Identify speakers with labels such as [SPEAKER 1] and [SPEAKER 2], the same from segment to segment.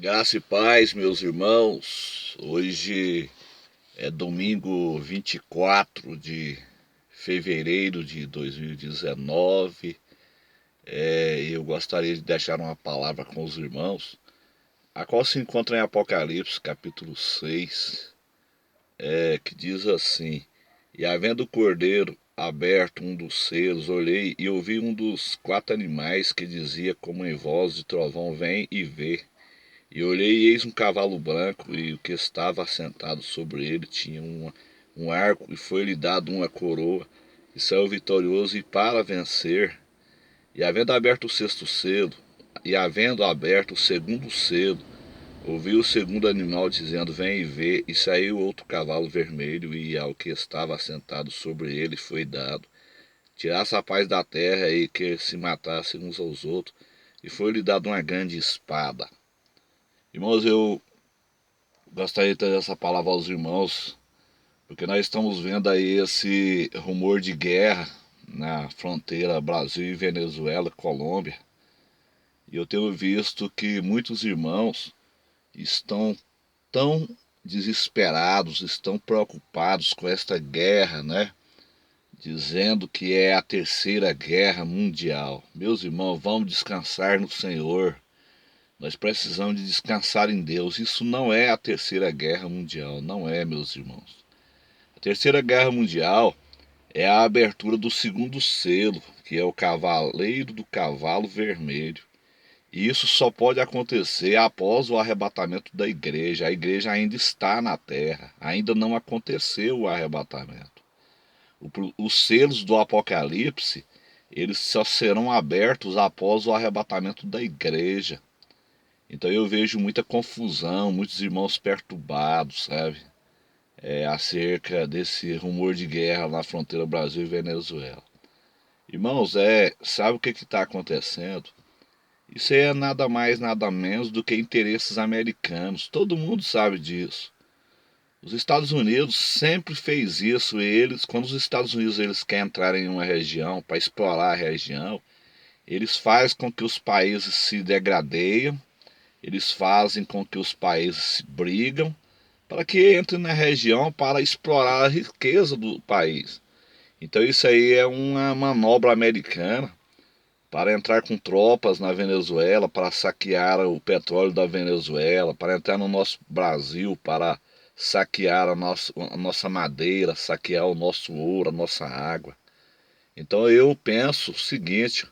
[SPEAKER 1] Graça e paz, meus irmãos. Hoje é domingo 24 de fevereiro de 2019. Eu gostaria de deixar uma palavra com os irmãos, a qual se encontra em Apocalipse, capítulo 6, que diz assim: E havendo o cordeiro aberto um dos selos, olhei e ouvi um dos quatro animais que dizia como em voz de trovão: Vem e vê. E olhei e eis um cavalo branco, e o que estava assentado sobre ele tinha um arco, e foi-lhe dado uma coroa, e saiu vitorioso e para vencer. E havendo aberto o sexto selo, e havendo aberto o segundo selo, ouvi o segundo animal dizendo: Vem e vê. E saiu outro cavalo vermelho, e ao que estava assentado sobre ele foi dado tirasse a paz da terra, e que se matassem uns aos outros, e foi-lhe dado uma grande espada. Irmãos, eu gostaria de trazer essa palavra aos irmãos, porque nós estamos vendo aí esse rumor de guerra na fronteira Brasil e Venezuela, Colômbia. E eu tenho visto que muitos irmãos estão tão desesperados, estão preocupados com esta guerra, né? Dizendo que é a terceira guerra mundial. Meus irmãos, vamos descansar no Senhor. Nós precisamos de descansar em Deus. Isso não é a terceira guerra mundial, não é, meus irmãos. A terceira guerra mundial é a abertura do segundo selo, que é o cavaleiro do cavalo vermelho. E isso só pode acontecer após o arrebatamento da igreja. A igreja ainda está na terra, ainda não aconteceu o arrebatamento. Os selos do Apocalipse, eles só serão abertos após o arrebatamento da igreja. Então eu vejo muita confusão, muitos irmãos perturbados, sabe? Acerca desse rumor de guerra na fronteira Brasil e Venezuela. Irmãos, sabe o que está acontecendo? Isso aí é nada mais, nada menos do que interesses americanos. Todo mundo sabe disso. Os Estados Unidos sempre fez isso. Quando os Estados Unidos querem entrar em uma região para explorar a região, eles fazem com que os países se degradeiam, eles fazem com que os países se brigam, para que entrem na região para explorar a riqueza do país. Então isso aí é uma manobra americana para entrar com tropas na Venezuela, para saquear o petróleo da Venezuela, para entrar no nosso Brasil, para saquear a nossa madeira, saquear o nosso ouro, a nossa água. Então eu penso o seguinte,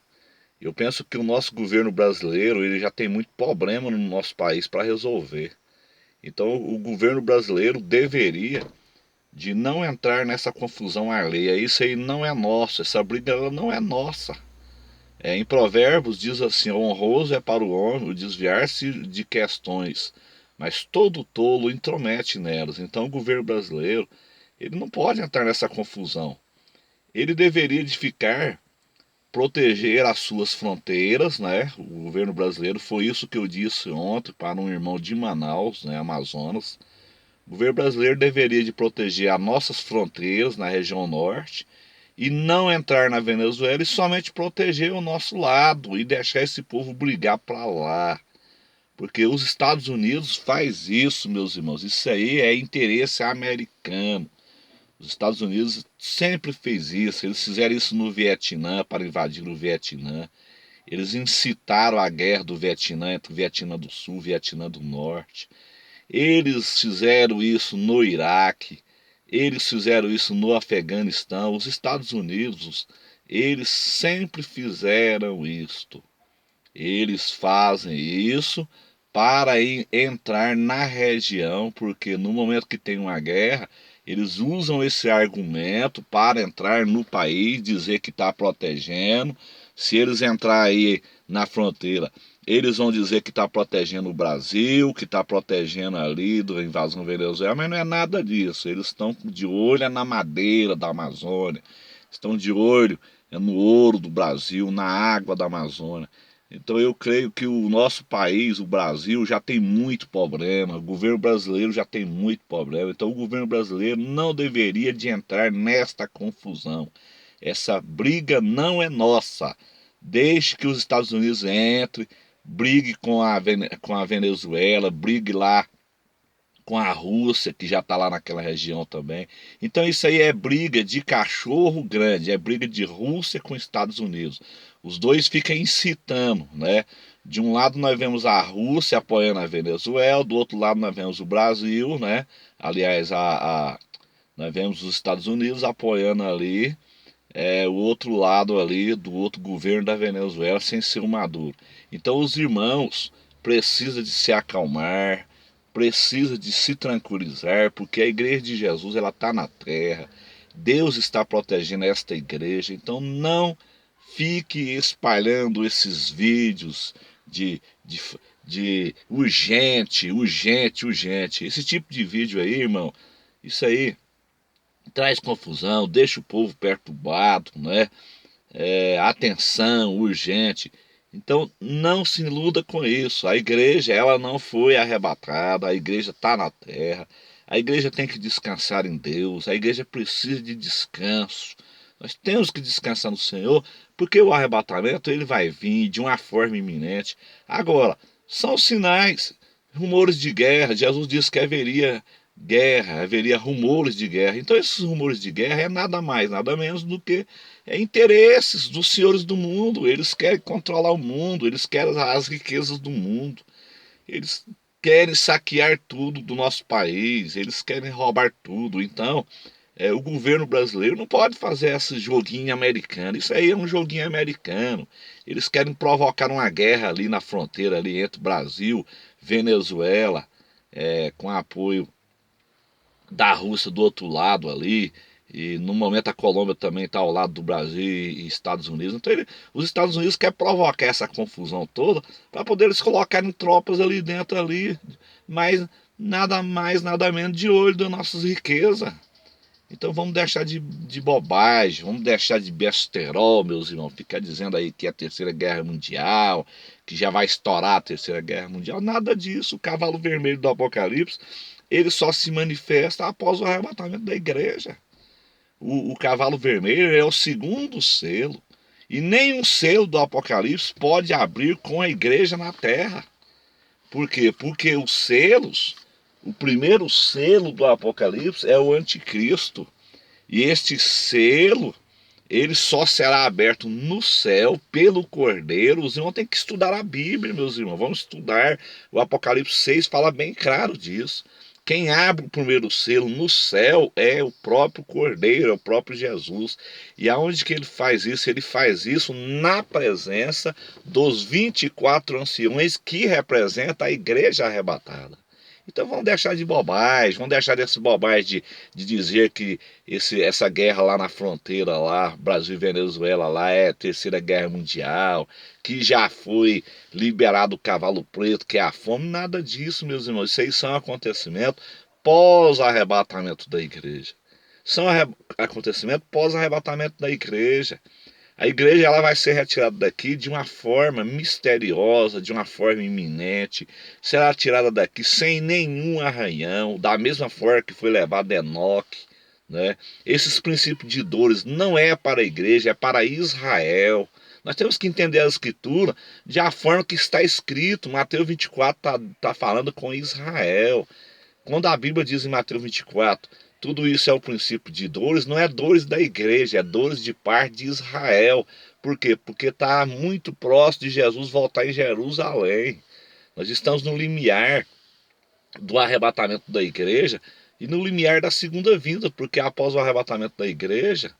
[SPEAKER 1] eu penso que o nosso governo brasileiro ele já tem muito problema no nosso país para resolver. Então o governo brasileiro deveria de não entrar nessa confusão alheia. Isso aí não é nosso, essa briga ela não é nossa. Em Provérbios diz assim: honroso é para o homem o desviar-se de questões, mas todo tolo intromete nelas. Então o governo brasileiro ele não pode entrar nessa confusão. Ele deveria de ficar proteger as suas fronteiras, né? O governo brasileiro, foi isso que eu disse ontem para um irmão de Manaus, né, Amazonas. O governo brasileiro deveria de proteger as nossas fronteiras na região norte e não entrar na Venezuela e somente proteger o nosso lado e deixar esse povo brigar para lá. Porque os Estados Unidos faz isso, meus irmãos. Isso aí é interesse americano. Os Estados Unidos sempre fez isso. Eles fizeram isso no Vietnã, para invadir o Vietnã. Eles incitaram a guerra do Vietnã entre o Vietnã do Sul e o Vietnã do Norte. Eles fizeram isso no Iraque. Eles fizeram isso no Afeganistão. Os Estados Unidos, eles sempre fizeram isto. Eles fazem isso para entrar na região, porque no momento que tem uma guerra, eles usam esse argumento para entrar no país, dizer que está protegendo. Se eles entrar aí na fronteira, eles vão dizer que está protegendo o Brasil, que está protegendo ali da invasão venezuela, mas não é nada disso. Eles estão de olho na madeira da Amazônia, estão de olho no ouro do Brasil, na água da Amazônia. Então eu creio que o nosso país, o Brasil, já tem muito problema, o governo brasileiro já tem muito problema, então o governo brasileiro não deveria de entrar nesta confusão. Essa briga não é nossa. Deixe que os Estados Unidos entrem, brigue com a Venezuela, brigue lá com a Rússia, que já está lá naquela região também. Então isso aí é briga de cachorro grande, é briga de Rússia com Estados Unidos. Os dois ficam incitando, né? De um lado nós vemos a Rússia apoiando a Venezuela, do outro lado nós vemos o Brasil, né? Aliás, nós vemos os Estados Unidos apoiando ali o outro lado ali do outro governo da Venezuela sem ser o Maduro. Então os irmãos precisam de se acalmar, precisa de se tranquilizar, porque a igreja de Jesus ela está na terra. Deus está protegendo esta igreja. Então não fique espalhando esses vídeos de urgente, urgente, urgente. Esse tipo de vídeo aí, irmão, isso aí traz confusão, deixa o povo perturbado, né? Atenção, urgente. Então não se iluda com isso. A igreja ela não foi arrebatada, a igreja está na terra. A igreja tem que descansar em Deus, a igreja precisa de descanso. Nós temos que descansar no Senhor, porque o arrebatamento ele vai vir de uma forma iminente. Agora, são sinais, rumores de guerra. Jesus disse que haveria guerra, haveria rumores de guerra. Então esses rumores de guerra é nada mais, nada menos do que interesses dos senhores do mundo. Eles querem controlar o mundo, eles querem as riquezas do mundo, eles querem saquear tudo do nosso país, eles querem roubar tudo. Então, o governo brasileiro não pode fazer esse joguinho americano. Isso aí é um joguinho americano. Eles querem provocar uma guerra ali na fronteira ali entre Brasil, Venezuela, com apoio da Rússia do outro lado ali. E no momento a Colômbia também está ao lado do Brasil e Estados Unidos. Então os Estados Unidos querem provocar essa confusão toda para poder eles colocarem tropas ali dentro ali, mas nada mais, nada menos de olho das nossas riquezas. Então vamos deixar de bobagem, vamos deixar de besterol, meus irmãos. Ficar dizendo aí que é a Terceira Guerra Mundial, que já vai estourar a Terceira Guerra Mundial. Nada disso. O cavalo vermelho do Apocalipse, ele só se manifesta após o arrebatamento da igreja. O cavalo vermelho é o segundo selo. E nenhum selo do Apocalipse pode abrir com a igreja na terra. Por quê? Porque os selos, o primeiro selo do Apocalipse é o anticristo. E este selo, ele só será aberto no céu pelo Cordeiro. Os irmãos têm que estudar a Bíblia, meus irmãos. Vamos estudar. O Apocalipse 6 fala bem claro disso. Quem abre o primeiro selo no céu é o próprio Cordeiro, é o próprio Jesus. E aonde que ele faz isso? Ele faz isso na presença dos 24 anciões que representam a igreja arrebatada. Então vamos deixar de bobagem, vamos deixar desse bobagem de dizer que essa guerra lá na fronteira, lá, Brasil e Venezuela, lá é a Terceira Guerra Mundial, que já foi liberado o cavalo preto, que é a fome. Nada disso, meus irmãos. Isso aí são acontecimentos pós-arrebatamento da igreja. São acontecimentos pós-arrebatamento da igreja. A igreja ela vai ser retirada daqui de uma forma misteriosa, de uma forma iminente. Será tirada daqui sem nenhum arranhão, da mesma forma que foi levado Enoque. Né? Esses princípios de dores não é para a igreja, é para Israel. Nós temos que entender a escritura de a forma que está escrito. Mateus 24 está falando com Israel. Quando a Bíblia diz em Mateus 24, tudo isso é o princípio de dores, não é dores da igreja, é dores de parte de Israel. Por quê? Porque está muito próximo de Jesus voltar em Jerusalém. Nós estamos no limiar do arrebatamento da igreja e no limiar da segunda vinda, porque após o arrebatamento da igreja,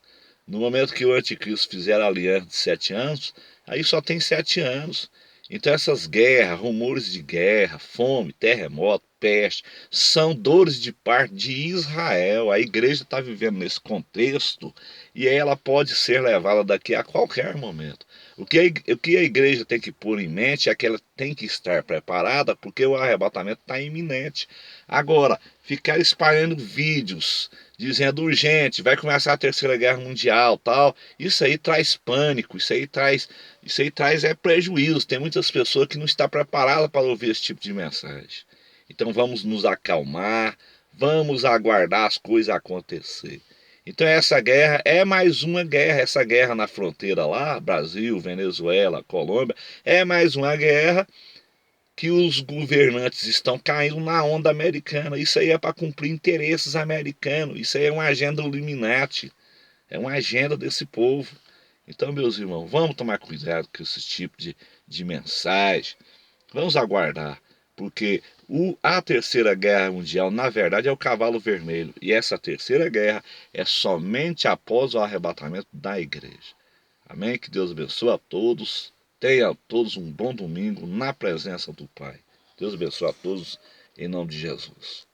[SPEAKER 1] no momento que o anticristo fizer a aliança de 7 anos, aí só tem 7 anos. Então essas guerras, rumores de guerra, fome, terremoto, peste, são dores de parte de Israel. A igreja está vivendo nesse contexto e ela pode ser levada daqui a qualquer momento. O que a igreja tem que pôr em mente é que ela tem que estar preparada porque o arrebatamento está iminente. Agora, ficar espalhando vídeos dizendo urgente, vai começar a Terceira Guerra Mundial, tal, isso aí traz pânico, isso aí traz prejuízo. Tem muitas pessoas que não estão preparadas para ouvir esse tipo de mensagem. Então vamos nos acalmar, vamos aguardar as coisas acontecer. Então essa guerra é mais uma guerra, essa guerra na fronteira lá, Brasil, Venezuela, Colômbia, é mais uma guerra que os governantes estão caindo na onda americana. Isso aí é para cumprir interesses americanos, isso aí é uma agenda Illuminati, é uma agenda desse povo. Então, meus irmãos, vamos tomar cuidado com esse tipo de mensagem. Vamos aguardar, porque a Terceira Guerra Mundial, na verdade, é o cavalo vermelho. E essa Terceira Guerra é somente após o arrebatamento da igreja. Amém? Que Deus abençoe a todos. Tenham todos um bom domingo na presença do Pai. Deus abençoe a todos, em nome de Jesus.